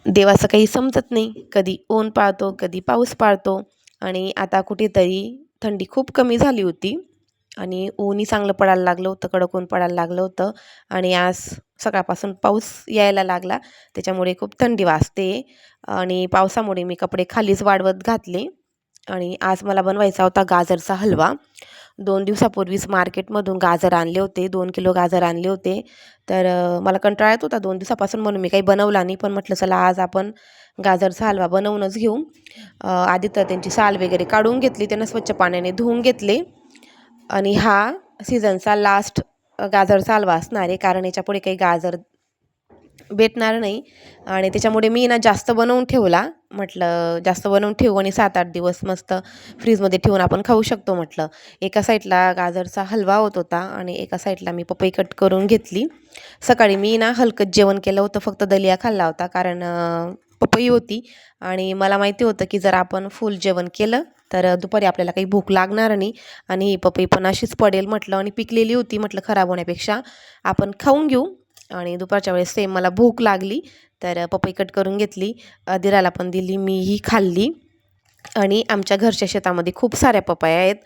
देवाचं काही समजत नाही, कधी ऊन पाळतो कधी पाऊस पाळतो. आणि आता कुठेतरी थंडी खूप कमी झाली होती आणि ऊनही चांगलं पडायला लागलं होतं, कडक ऊन पडायला लागलं होतं. आणि आज सकाळपासून पाऊस यायला लागला, त्याच्यामुळे खूप थंडी वाजते. आणि पावसामुळे मी कपडे खालीच वाळवत घातले. आणि आज मला बनवायचा होता गाजरचा हलवा. 2 दिवसापूर्वीच मार्केटमधून गाजर आणले होते, 2 किलो गाजर आणले होते. तर मला कंटाळा येत होता 2 दिवसापासून, म्हणून मी काही बनवला नाही. पण म्हटलं चला आज आपण गाजरचा हलवा बनवूनच घेऊ. आधी तर त्यांची साल वगैरे काढून घेतली, त्यांना स्वच्छ पाण्याने धुवून घेतले. आणि हा सीझनचा लास्ट गाजरचा हलवा असणार आहे, कारण याच्यापुढे काही गाजर भेटणार नाही. आणि त्याच्यामुळे मी ना जास्त बनवून ठेवला. म्हटलं जास्त बनवून ठेवू आणि 7-8 दिवस मस्त फ्रीजमध्ये ठेवून आपण खाऊ शकतो म्हटलं. एका साईडला गाजरचा हलवा होत होता आणि एका साईडला मी पपई कट करून घेतली. सकाळी मी ना हलकंच जेवण केलं होतं, फक्त दलिया खाल्ला होता, कारण पपई होती. आणि मला माहिती होतं की जर आपण फुल जेवण केलं तर दुपारी आपल्याला काही भूक लागणार नाही आणि ही पपई पण अशीच पडेल म्हटलं. आणि पिकलेली होती, म्हटलं खराब होण्यापेक्षा आपण खाऊन घेऊ. आणि दुपारच्या वेळेस सेम मला भूक लागली, तर पपई कट करून घेतली, दिराला पण दिली, मीही खाल्ली. आणि आमच्या घरच्या शेतामध्ये खूप साऱ्या पपया आहेत.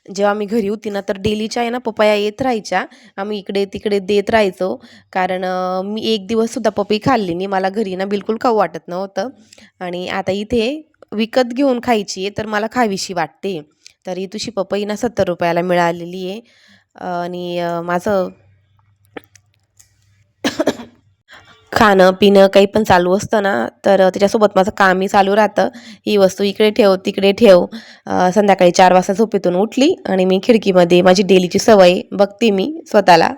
जेव्हा मी घरी होती ना, तर डेलीच्या आहे ना पपया येत राहायच्या. आम्ही इकडे तिकडे देत राहायचो, कारण मी एक दिवससुद्धा पपई खाल्ली नाही. मला घरी ना बिलकुल खाऊ वाटत नव्हतं. आणि आता इथे विकत घेऊन खायची आहे, तर मला खावीशी वाटते. तर ही तुझी पपई ना 70 रुपयाला मिळालेली आहे. आणि माझं खाणं पिणं काही पण चालू असतं ना, तर त्याच्यासोबत माझं कामही चालू राहतं. ही वस्तू इकडे ठेव तिकडे ठेव. संध्याकाळी 4 वाजता झोपेतून उठली आणि मी खिडकीमध्ये माझी डेलीची सवय बघते मी स्वतःला,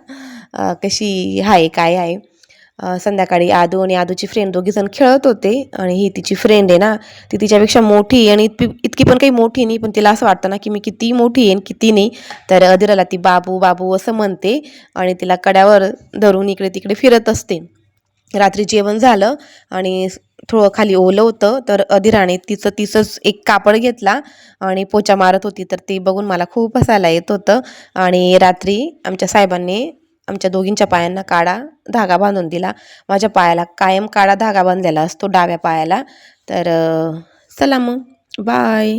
कशी आहे काय आहे. संध्याकाळी आदू आणि आदूची फ्रेंड दोघीजण खेळत होते. आणि ही तिची फ्रेंड आहे ना, ती तिच्यापेक्षा मोठी आहे आणि इतकी पण काही मोठी नाही, पण तिला असं वाटतं ना की मी किती मोठी आहे आणि किती नाही. तर अदिराला ती बाबू बाबू असं म्हणते आणि तिला कड्यावर धरून इकडे तिकडे फिरत असते. रात्री जेवण झालं आणि थोडं खाली ओलं होतं, तर अधीराने तिचंच एक कापड घेतला आणि पोचा मारत होती. तर ते बघून मला खूप हसायला येत होतं. आणि रात्री आमच्या साहेबांनी आमच्या दोघींच्या पायांना काळा धागा बांधून दिला. माझ्या पायाला कायम काळा धागा बांधलेला असतो, डाव्या पायाला. तर चला मग बाय.